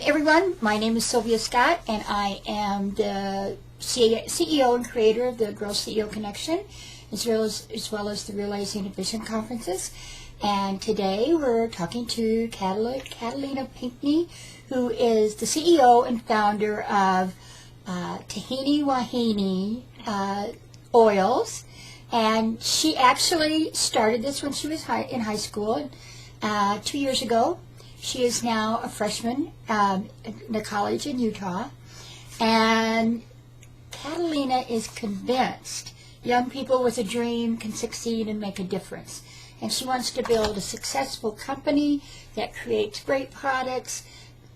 Everyone, my name is Sylvia Scott, and I am the CEO and creator of the Girls C.E.O. Connection, as well as the Realizing a Vision conferences. And today we're talking to Katalina Pinkney, who is the CEO and founder of Tahiti Waheene oils. And she actually started this when she was in high school 2 years ago. She is now a freshman in a college in Utah. And Katalina is convinced young people with a dream can succeed and make a difference. And she wants to build a successful company that creates great products,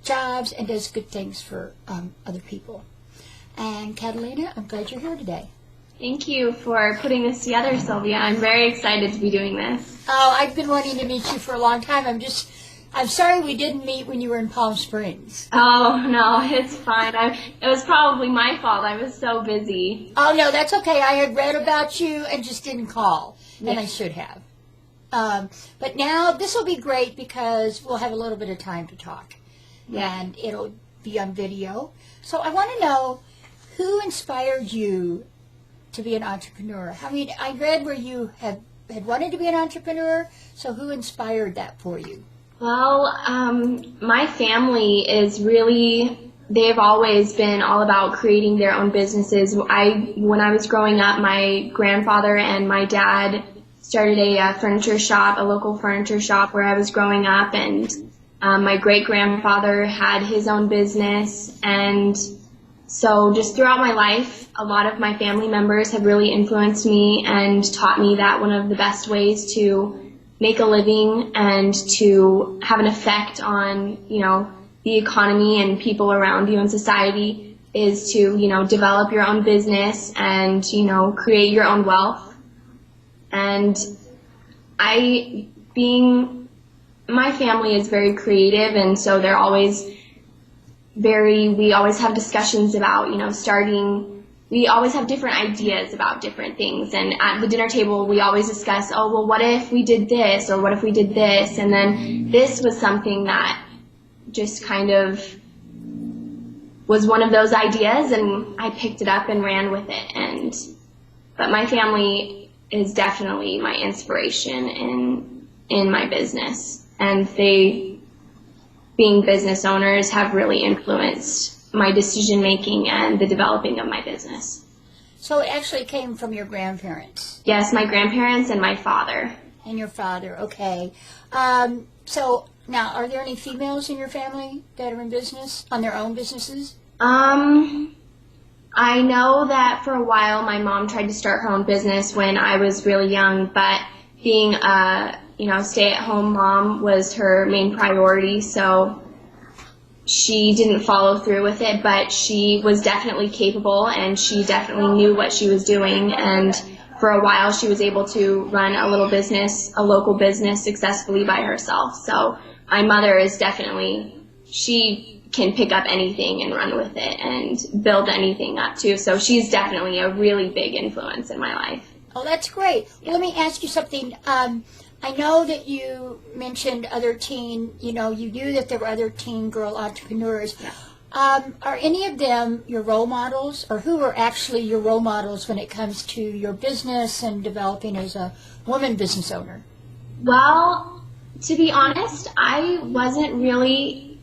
jobs, and does good things for other people. And Katalina, I'm glad you're here today. Thank you for putting this together, Sylvia. I'm very excited to be doing this. Oh, I've been wanting to meet you for a long time. I'm sorry we didn't meet when you were in Palm Springs. Oh, no, it's fine. It was probably my fault. I was so busy. Oh, no, that's okay. I had read about you and just didn't call, Yes. and I should have. But now this will be great because we'll have a little bit of time to talk. Yeah. And it'll be on video. So I want to know, who inspired you to be an entrepreneur? I mean, I read where you had wanted to be an entrepreneur, so who inspired that for you? Well, my family is really, they've always been all about creating their own businesses. When I was growing up, my grandfather and my dad started a furniture shop, a local furniture shop where I was growing up, and my great-grandfather had his own business. And so just throughout my life, a lot of my family members have really influenced me and taught me that one of the best ways to make a living and to have an effect on, the economy and people around you in society is to, develop your own business and, create your own wealth. And my family is very creative, and so they're always we always have discussions about, we always have different ideas about different things. And at the dinner table, we always discuss, oh, well, what if we did this, or what if we did this? And then this was something that just kind of was one of those ideas, and I picked it up and ran with it. But my family is definitely my inspiration in my business. And they, being business owners, have really influenced my decision making and the developing of my business. So it actually came from your grandparents? Yes, my grandparents and my father. And your father, okay. So now, are there any females in your family that are in business, on their own businesses? I know that for a while my mom tried to start her own business when I was really young, but being a stay-at-home mom was her main priority, so she didn't follow through with it. But she was definitely capable, and she definitely knew what she was doing, and for a while she was able to run a local business successfully by herself. So my mother is definitely, she can pick up anything and run with it and build anything up too. So she's definitely a really big influence in my life. Oh, that's great. Well, let me ask you something. I know that you mentioned other teen, you knew that there were other teen girl entrepreneurs. Yeah. Are any of them your role models, or who are actually your role models when it comes to your business and developing as a woman business owner? Well, to be honest, I wasn't really,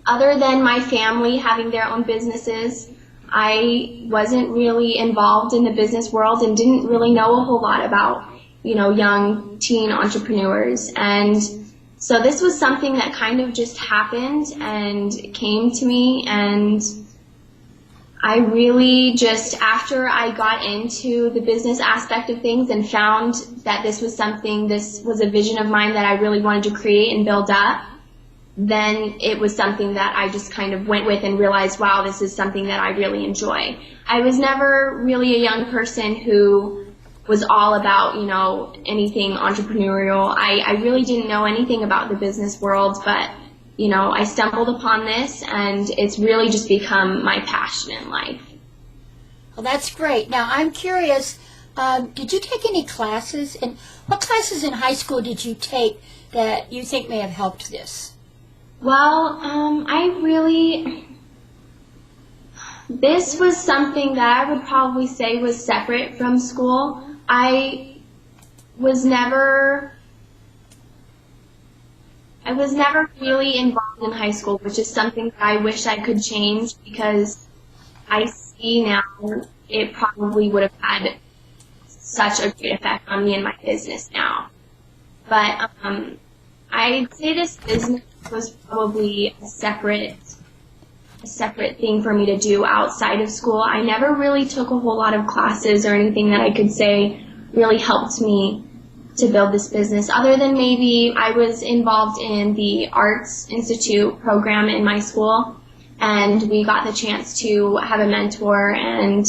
other than my family having their own businesses, I wasn't really involved in the business world and didn't really know a whole lot about, young teen entrepreneurs. And so this was something that kind of just happened and came to me. And I really just, after I got into the business aspect of things and found that this was a vision of mine that I really wanted to create and build up, then it was something that I just kind of went with and realized, wow, this is something that I really enjoy. I was never really a young person who was all about, anything entrepreneurial. I really didn't know anything about the business world, but, I stumbled upon this, and it's really just become my passion in life. Well, that's great. Now, I'm curious, did you take any classes? And what classes in high school did you take that you think may have helped this? Well, this was something that I would probably say was separate from school. Was never, I was never really involved in high school, which is something that I wish I could change because I see now it probably would have had such a great effect on me and my business now. But I'd say this business was probably a separate thing for me to do outside of school. I never really took a whole lot of classes or anything that I could say really helped me to build this business, other than maybe I was involved in the Arts Institute program in my school, and we got the chance to have a mentor, and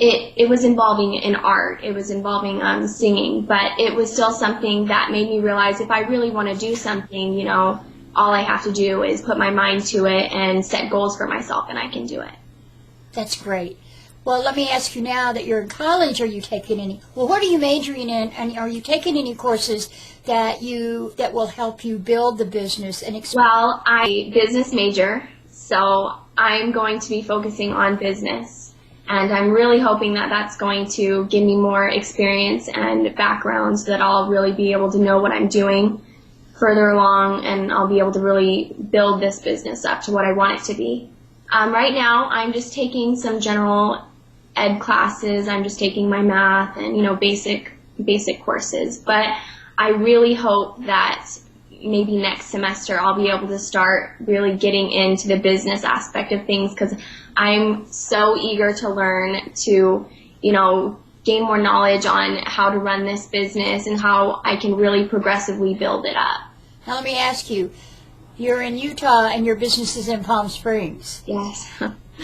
it was involving in art. It was involving singing, but it was still something that made me realize if I really want to do something, you know, all I have to do is put my mind to it and set goals for myself, and I can do it. That's great. Well, let me ask you now that you're in college, are you taking any, what are you majoring in, and are you taking any courses that will help you build the business and expand? Well, I'm a business major, so I'm going to be focusing on business, and I'm really hoping that that's going to give me more experience and background so that I'll really be able to know what I'm doing further along, and I'll be able to really build this business up to what I want it to be. Right now, I'm just taking some general ed classes. I'm just taking my math and, you know, basic courses. But I really hope that maybe next semester I'll be able to start really getting into the business aspect of things, because I'm so eager to learn to, you know, gain more knowledge on how to run this business and how I can really progressively build it up. Now let me ask you, you're in Utah and your business is in Palm Springs. Yes.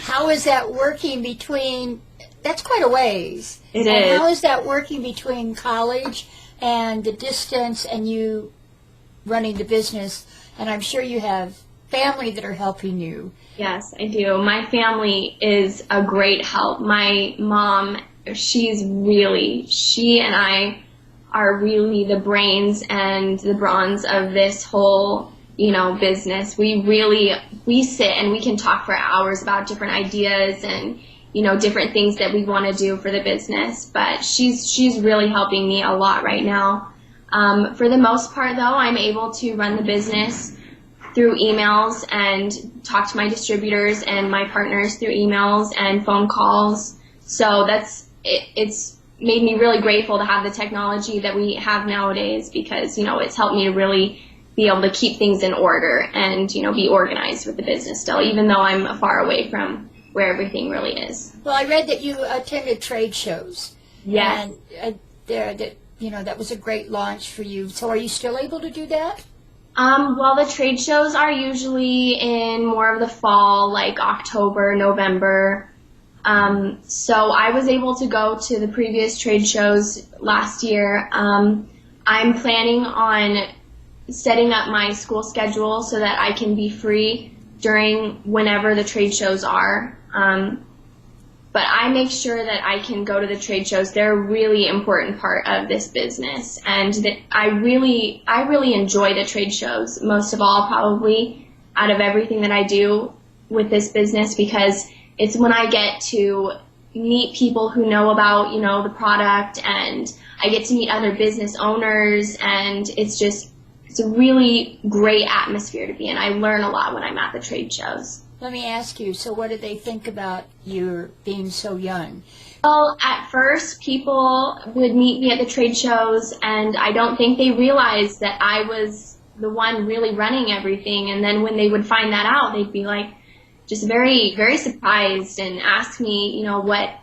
How is that working between, that's quite a ways. It and is. How is that working between college and the distance and you running the business? And I'm sure you have family that are helping you. Yes, I do. My family is a great help. My mom, she and I are really the brains and the bronze of this whole, you know, business. We sit and we can talk for hours about different ideas and, you know, different things that we want to do for the business. But she's really helping me a lot right now. For the most part, though, I'm able to run the business through emails and talk to my distributors and my partners through emails and phone calls. So it's made me really grateful to have the technology that we have nowadays, because, you know, it's helped me to really be able to keep things in order and, you know, be organized with the business still, even though I'm far away from where everything really is. Well, I read that you attended trade shows. Yes. And that was a great launch for you. So are you still able to do that? Well, the trade shows are usually in more of the fall, like October, November. So I was able to go to the previous trade shows last year. I'm planning on setting up my school schedule so that I can be free during whenever the trade shows are. But I make sure that I can go to the trade shows. They're a really important part of this business, and that I really enjoy the trade shows most of all, probably out of everything that I do with this business, because it's when I get to meet people who know about, you know, the product, and I get to meet other business owners, and it's a really great atmosphere to be in. I learn a lot when I'm at the trade shows. Let me ask you, so what do they think about you being so young? Well, at first, people would meet me at the trade shows, and I don't think they realized that I was the one really running everything. And then when they would find that out, they'd be like, just very, very surprised and ask me, you know, what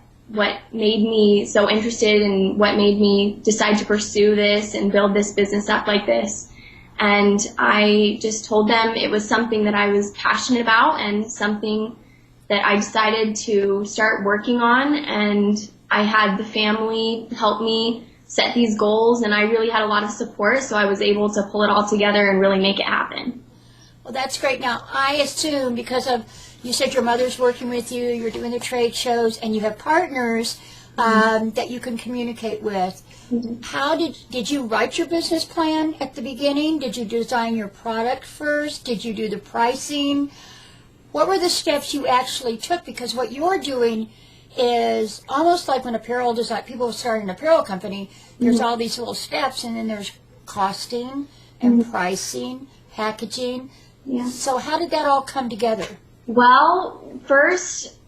made me so interested and what made me decide to pursue this and build this business up like this. And I just told them it was something that I was passionate about and something that I decided to start working on. And I had the family help me set these goals, and I really had a lot of support, so I was able to pull it all together and really make it happen. Well, that's great. Now, I assume because of, you said your mother's working with you, you're doing the trade shows, and you have partners that you can communicate with. How did you write your business plan at the beginning? Did you design your product first? Did you do the pricing? What were the steps you actually took? Because what you're doing is almost like when apparel design, people start an apparel company, there's all these little steps, and then there's costing and pricing, packaging. Yeah. So how did that all come together? Well, first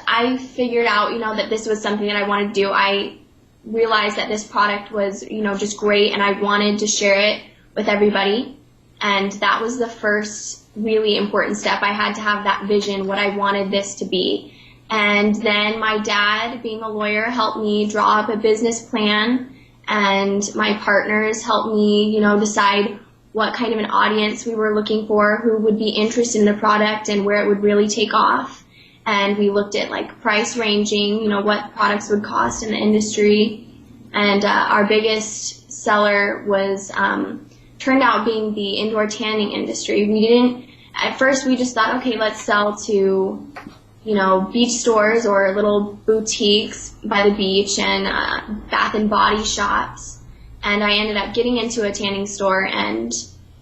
I figured out, that this was something that I wanted to do. I realized that this product was, just great, and I wanted to share it with everybody. And that was the first really important step. I had to have that vision, what I wanted this to be. And then my dad, being a lawyer, helped me draw up a business plan, and my partners helped me, decide what kind of an audience we were looking for, who would be interested in the product and where it would really take off. And we looked at price ranging, what products would cost in the industry. And our biggest seller was turned out being the indoor tanning industry. At first we just thought, okay, let's sell to, beach stores or little boutiques by the beach and bath and body shops. And I ended up getting into a tanning store, and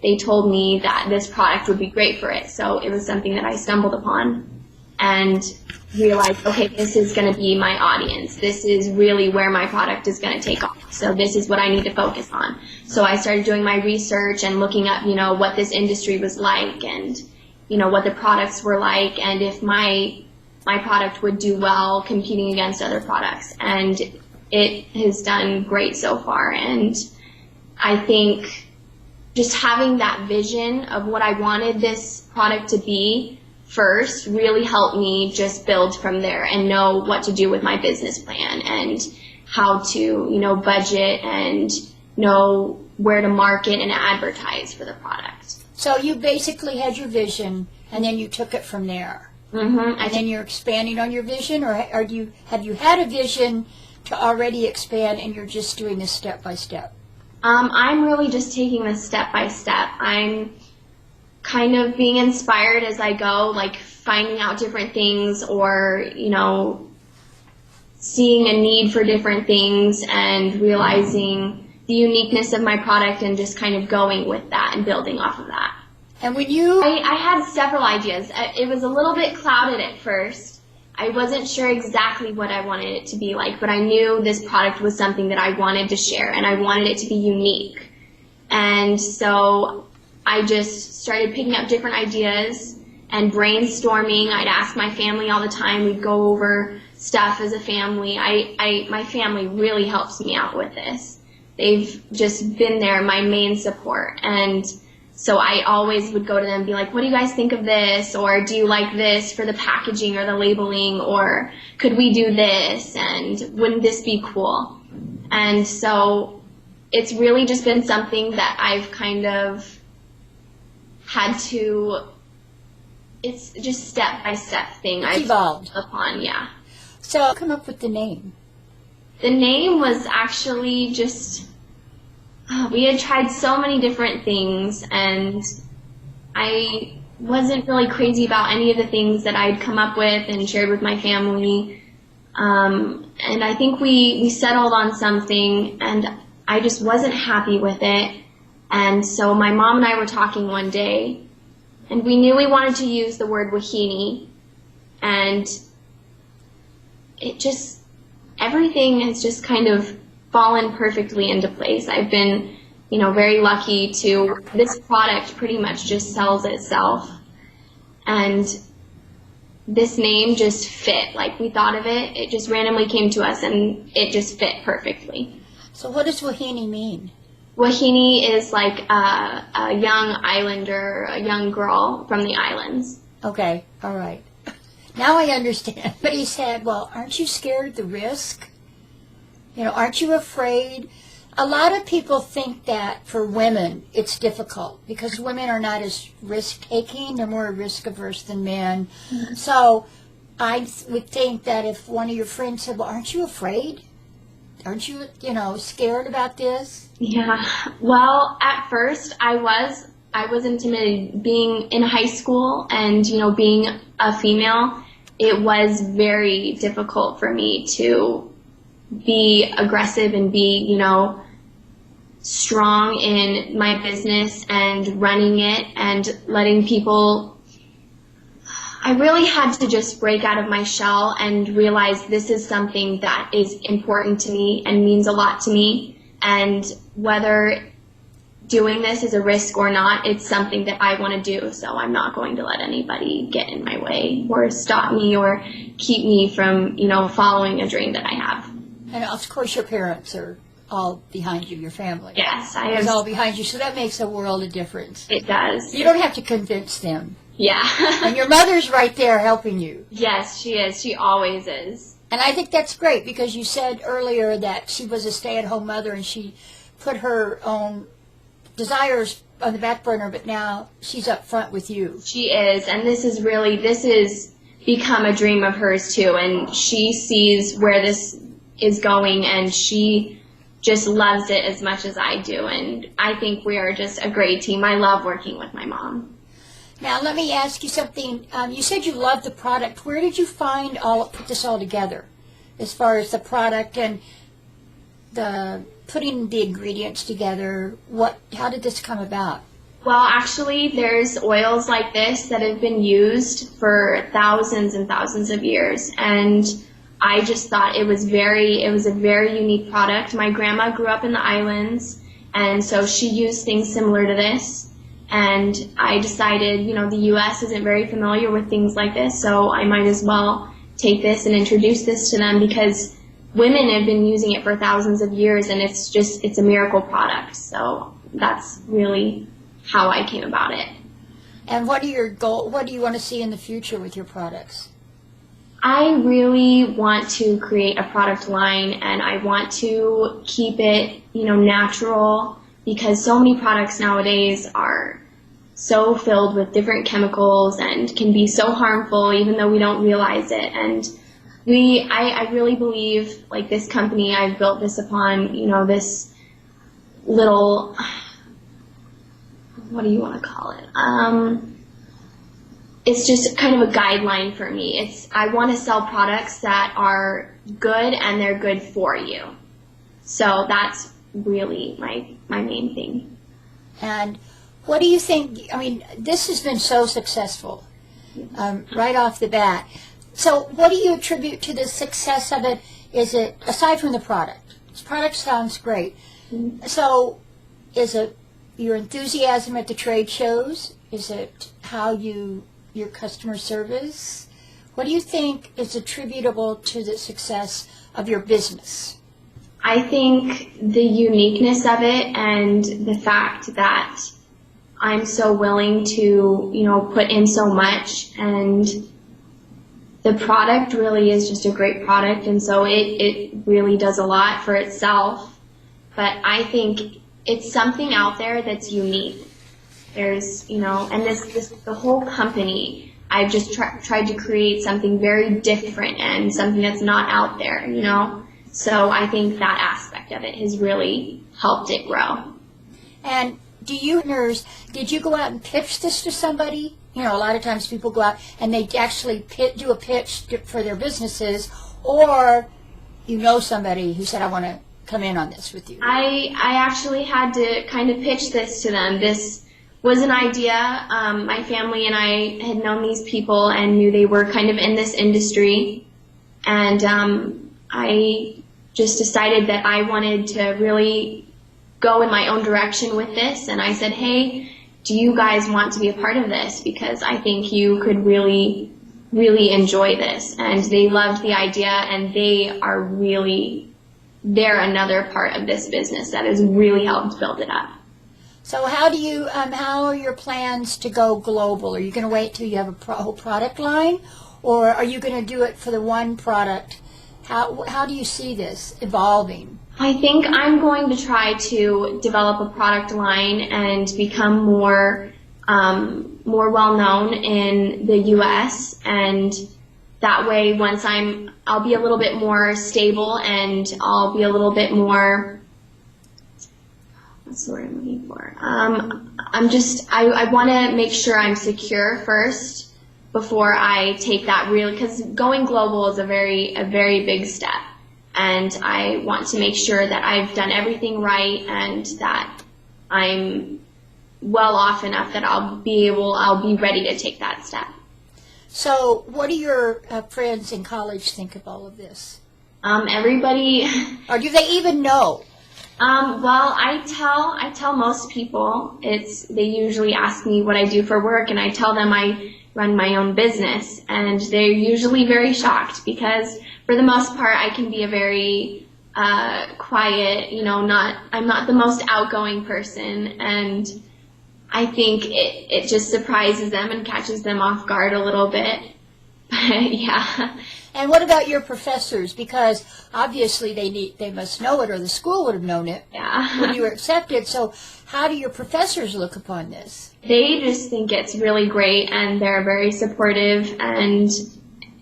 they told me that this product would be great for it. So it was something that I stumbled upon and realized, okay, this is going to be my audience. This is really where my product is going to take off. So this is what I need to focus on. So I started doing my research and looking up, what this industry was like, and, what the products were like, and if my product would do well competing against other products. And it has done great so far. And I think just having that vision of what I wanted this product to be first really helped me just build from there and know what to do with my business plan and how to, budget and know where to market and advertise for the product. So you basically had your vision, and then you took it from there. And then you're expanding on your vision, or have you had a vision to already expand, and you're just doing this step by step? I'm really just taking this step by step. I'm kind of being inspired as I go, finding out different things, or, seeing a need for different things and realizing the uniqueness of my product and just kind of going with that and building off of that. And when you... I had several ideas. It was a little bit clouded at first. I wasn't sure exactly what I wanted it to be like, but I knew this product was something that I wanted to share, and I wanted it to be unique. And so I just started picking up different ideas and brainstorming. I'd ask my family all the time. We'd go over stuff as a family. My family really helps me out with this. They've just been there, my main support. And so I always would go to them and be like, what do you guys think of this? Or do you like this for the packaging or the labeling? Or could we do this? And wouldn't this be cool? And so it's really just been something that I've kind of had to, it's just step-by-step thing I've evolved upon, yeah. So come up with the name. The name was actually just, we had tried so many different things, and I wasn't really crazy about any of the things that I'd come up with and shared with my family. And I think we settled on something, and I just wasn't happy with it. And so my mom and I were talking one day, and we knew we wanted to use the word Waheene, and it just, everything has just kind of fallen perfectly into place. I've been, very lucky to, this product pretty much just sells itself, and this name just fit. We thought of it, it just randomly came to us, and it just fit perfectly. So what does Waheene mean? Waheene is like a young islander, a young girl from the islands. Okay, all right. Now I understand. But he said, well, aren't you scared of the risk? Aren't you afraid? A lot of people think that for women it's difficult because women are not as risk-taking. They're more risk-averse than men. Mm-hmm. So I would think that if one of your friends said, well, aren't you afraid? Aren't you, scared about this? Yeah. Well, at first I was intimidated. Being in high school and, being a female, it was very difficult for me to be aggressive and be, strong in my business and running it and letting people. I really had to just break out of my shell and realize this is something that is important to me and means a lot to me. And whether doing this is a risk or not, it's something that I want to do. So I'm not going to let anybody get in my way or stop me or keep me from, following a dream that I have. And of course your parents are all behind you, your family. Yes, I is am. all behind you, so that makes a world of difference. It does. You don't have to convince them. Yeah. And your mother's right there helping you. Yes, she is. She always is. And I think that's great because you said earlier that she was a stay-at-home mother and she put her own desires on the back burner, but now she's up front with you. She is, and this is become a dream of hers too, and she sees where this is going, and she just loves it as much as I do, and I think we are just a great team. I love working with my mom. Now, let me ask you something. You said you loved the product. Where did you put this all together, as far as the product and the putting the ingredients together? How did this come about? Well, actually, there's oils like this that have been used for thousands and thousands of years, and I just thought it was a very unique product. My grandma grew up in the islands, and so she used things similar to this. And I decided, the U.S. isn't very familiar with things like this, so I might as well take this and introduce this to them because women have been using it for thousands of years, and it's a miracle product. So that's really how I came about it. And what are your goals? What do you want to see in the future with your products? I really want to create a product line, and I want to keep it, natural, because so many products nowadays are so filled with different chemicals and can be so harmful even though we don't realize it. And I really believe, like this company, I've built this upon, this little, what do you want to call it? It's just kind of a guideline for me. I want to sell products that are good and they're good for you. So that's really my main thing. And what do you think? I mean, this has been so successful right off the bat. So what do you attribute to the success of it? Is it, aside from the product? This product sounds great. Mm-hmm. So is it your enthusiasm at the trade shows? Is it your customer service? What do you think is attributable to the success of your business? I think the uniqueness of it and the fact that I'm so willing to, put in so much, and the product really is just a great product, and so it really does a lot for itself. But I think it's something out there that's unique. There's, and the whole company, I've just tried to create something very different and something that's not out there, So I think that aspect of it has really helped it grow. And did you go out and pitch this to somebody? A lot of times people go out and they actually do a pitch for their businesses, or somebody who said, I want to come in on this with you. I actually had to kind of pitch this to them. This was an idea. My family and I had known these people and knew they were kind of in this industry, and I just decided that I wanted to really go in my own direction with this, and I said, hey, do you guys want to be a part of this? Because I think you could really, really enjoy this. And they loved the idea, and they're another part of this business that has really helped build it up. So how are your plans to go global? Are you going to wait till you have a whole product line, or are you going to do it for the one product? How do you see this evolving? I think I'm going to try to develop a product line and become more well-known in the U.S., and that way once I'll be a little bit more stable, and I'll be a little bit more, what's the word I'm looking for? I want to make sure I'm secure first, before I take that real, because going global is a very big step. And I want to make sure that I've done everything right and that I'm well off enough that I'll be ready to take that step. So what do your friends in college think of all of this? Everybody. Or do they even know? Well, I tell most people. They usually ask me what I do for work, and I tell them I run my own business, and they're usually very shocked because for the most part I can be a very quiet, I'm not the most outgoing person, and I think it just surprises them and catches them off guard a little bit. But yeah. And what about your professors? Because obviously they must know it, or the school would have known it when you were accepted. So how do your professors look upon this? They just think it's really great, and they're very supportive, and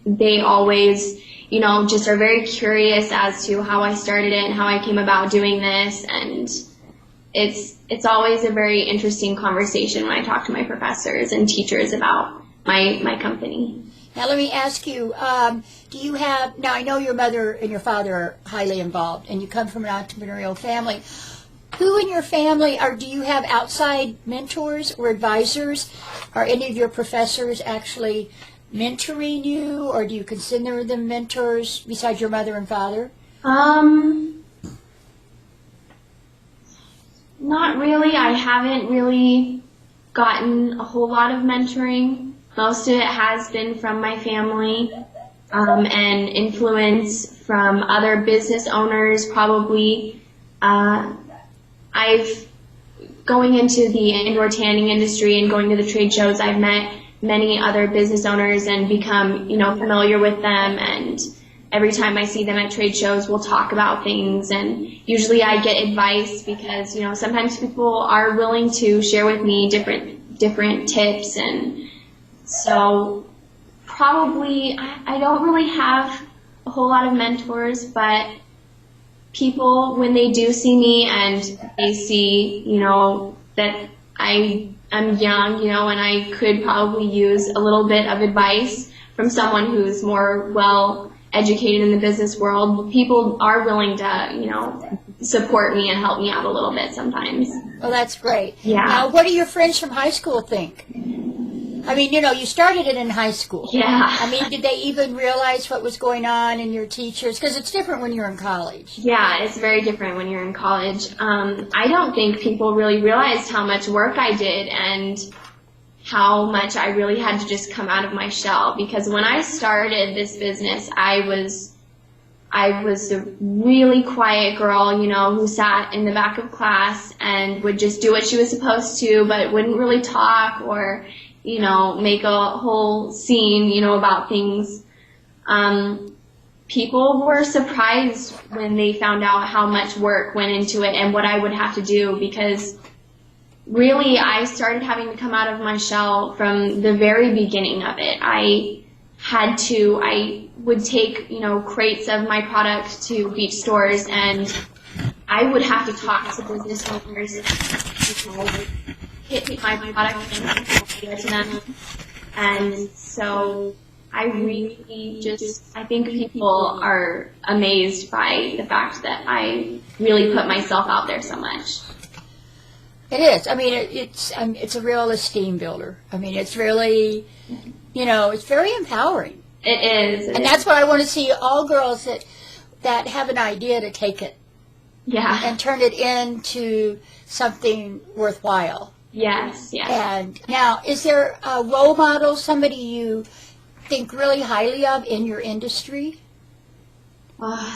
they always, just are very curious as to how I started it and how I came about doing this, and it's always a very interesting conversation when I talk to my professors and teachers about my company. Now let me ask you, now I know your mother and your father are highly involved, and you come from an entrepreneurial family. Who in your family, or do you have outside mentors or advisors? Are any of your professors actually mentoring you, or do you consider them mentors besides your mother and father? Not really. I haven't really gotten a whole lot of mentoring. Most of it has been from my family, and influence from other business owners probably. Going into the indoor tanning industry and going to the trade shows, I've met many other business owners and become, familiar with them, and every time I see them at trade shows, we'll talk about things, and usually I get advice because, sometimes people are willing to share with me different tips, and so probably I don't really have a whole lot of mentors, but people, when they do see me and they see, that I'm young, and I could probably use a little bit of advice from someone who's more well educated in the business world, people are willing to, support me and help me out a little bit sometimes. Well, that's great. Yeah. Now, what do your friends from high school think? I mean, you started it in high school. Yeah. I mean, did they even realize what was going on in your teachers? Because it's different when you're in college. Yeah, it's very different when you're in college. I don't think people really realized how much work I did and how much I really had to just come out of my shell. Because when I started this business, I was a really quiet girl, who sat in the back of class and would just do what she was supposed to, but wouldn't really talk or make a whole scene, about things. People were surprised when they found out how much work went into it and what I would have to do, because really I started having to come out of my shell from the very beginning of it. I would take, crates of my product to beach stores, and I would have to talk to business owners, hit my product and to them. And so I think people are amazed by the fact that I really put myself out there so much. It is. I mean, it's a real esteem builder. I mean, it's really, it's very empowering. It is. And that's what I want to see, all girls that have an idea to take it. Yeah. And turn it into something worthwhile. Yes, yes. And now, is there a role model, somebody you think really highly of in your industry?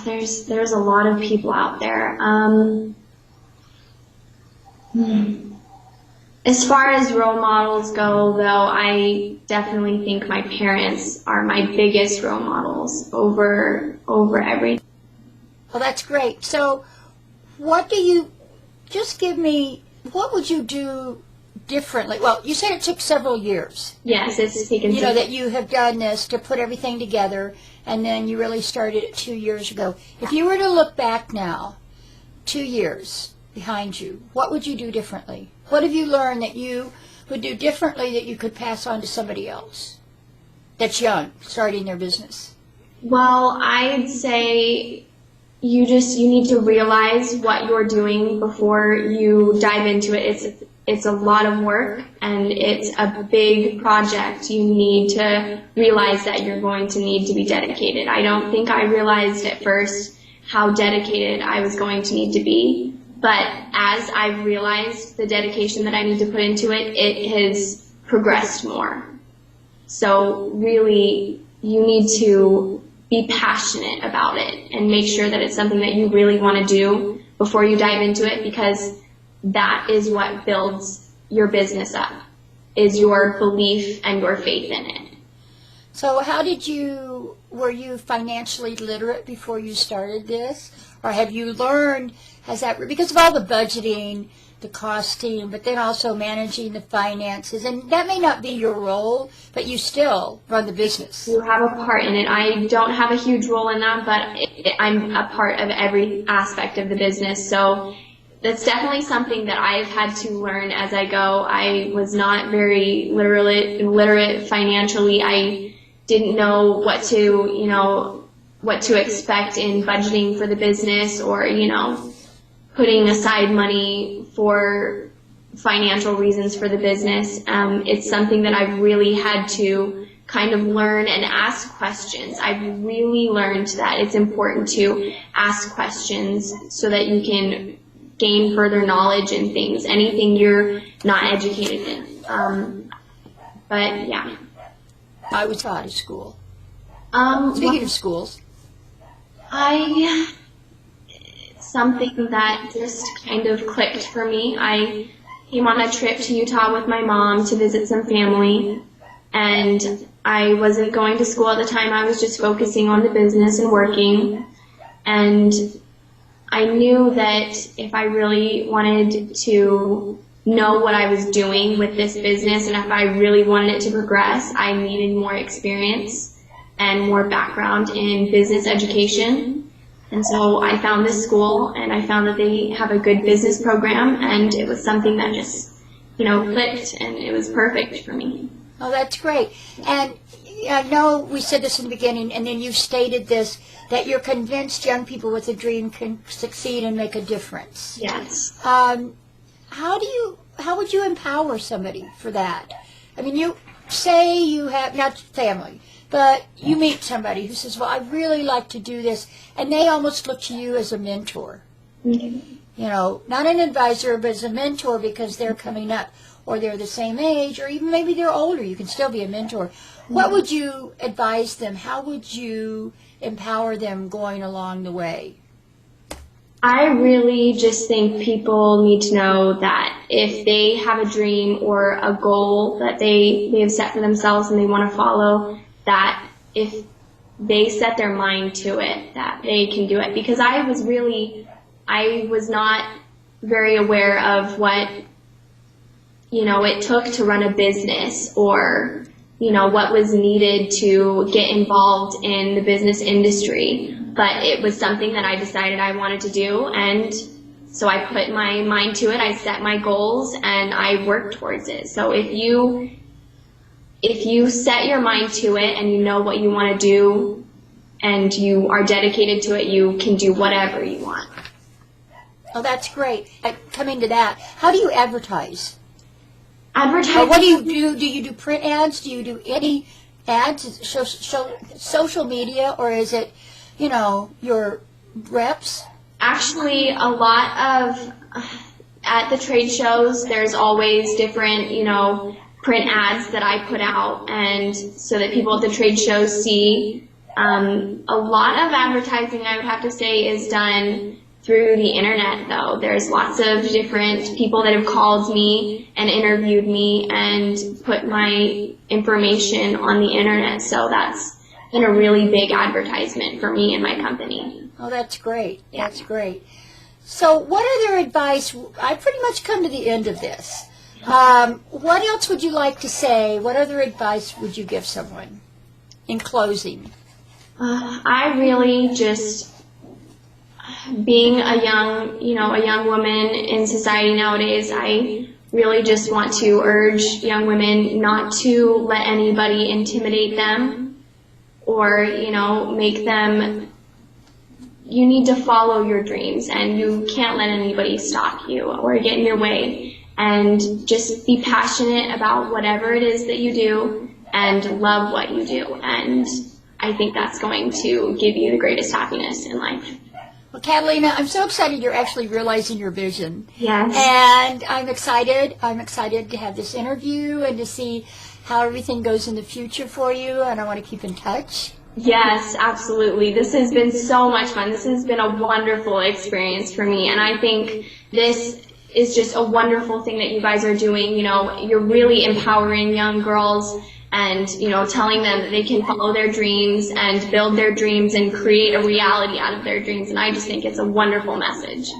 There's a lot of people out there. As far as role models go, though, I definitely think my parents are my biggest role models over everything. Well, that's great. So, what would you do differently? Well, you said it took several years. Yes, it's taken. That you have done this to put everything together, and then you really started it 2 years ago. If you were to look back now, 2 years behind you, what would you do differently? What have you learned that you would do differently that you could pass on to somebody else? that's young, starting their business? Well, I'd say you need to realize what you're doing before you dive into it. It's a lot of work and it's a big project. You need to realize that you're going to need to be dedicated. I don't think I realized at first how dedicated I was going to need to be, but as I've realized the dedication that I need to put into it, it has progressed more. So really, you need to be passionate about it and make sure that it's something that you really want to do before you dive into it, because that is what builds your business up, is your belief and your faith in it. So were you financially literate before you started this? Or have you learned, because of all the budgeting, the costing, but then also managing the finances, and that may not be your role, but you still run the business. You have a part in it. I don't have a huge role in that, but I'm a part of every aspect of the business. So that's definitely something that I've had to learn as I go. I was not very literate financially. I didn't know what to expect in budgeting for the business, or, putting aside money for financial reasons for the business. It's something that I've really had to kind of learn and ask questions. I've really learned that it's important to ask questions so that you can gain further knowledge in things, anything you're not educated in. But yeah. I was out of school. Speaking of schools. Something that just kind of clicked for me. I came on a trip to Utah with my mom to visit some family, and I wasn't going to school at the time. I was just focusing on the business and working, and I knew that if I really wanted to know what I was doing with this business, and if I really wanted it to progress, I needed more experience and more background in business education. And so I found this school, and I found that they have a good business program, and it was something that just, clicked, and it was perfect for me. Oh, that's great. And I know we said this in the beginning, and then you stated this, that you're convinced young people with a dream can succeed and make a difference. Yes. How would you empower somebody for that? I mean, you say you have, not family, but you meet somebody who says, well, I really like to do this, and they almost look to you as a mentor. Mm-hmm. Not an advisor, but as a mentor, because they're coming up, or they're the same age, or even maybe they're older. You can still be a mentor. What would you advise them? How would you empower them going along the way? I really just think people need to know that if they have a dream or a goal that they have set for themselves and they want to follow, that if they set their mind to it, that they can do it. Because I was not very aware of what, it took to run a business, or, what was needed to get involved in the business industry. But it was something that I decided I wanted to do, and so I put my mind to it. I set my goals, and I worked towards it. So if you set your mind to it and you know what you want to do and you are dedicated to it, you can do whatever you want. Oh, that's great. Coming to that, how do you advertise? Advertising. What do you do? Do you do print ads? Do you do any ads, social media, or is it, your reps? Actually, a lot of, at the trade shows, there's always different, print ads that I put out, and so that people at the trade shows see. A lot of advertising, I would have to say, is done through the internet, though. There's lots of different people that have called me and interviewed me and put my information on the internet, so that's been a really big advertisement for me and my company. Oh, that's great. Yeah. That's great. So what other advice, I pretty much come to the end of this. What else would you like to say? What other advice would you give someone in closing? I really just, being a young woman in society nowadays, I really just want to urge young women not to let anybody intimidate them or, make them. You need to follow your dreams, and you can't let anybody stop you or get in your way. And just be passionate about whatever it is that you do and love what you do. And I think that's going to give you the greatest happiness in life. Well, Katalina, I'm so excited you're actually realizing your vision. Yes. And I'm excited. I'm excited to have this interview and to see how everything goes in the future for you, and I want to keep in touch. Yes, absolutely. This has been so much fun. This has been a wonderful experience for me, and I think this is just a wonderful thing that you guys are doing. You're really empowering young girls and, telling them that they can follow their dreams and build their dreams and create a reality out of their dreams, and I just think it's a wonderful message.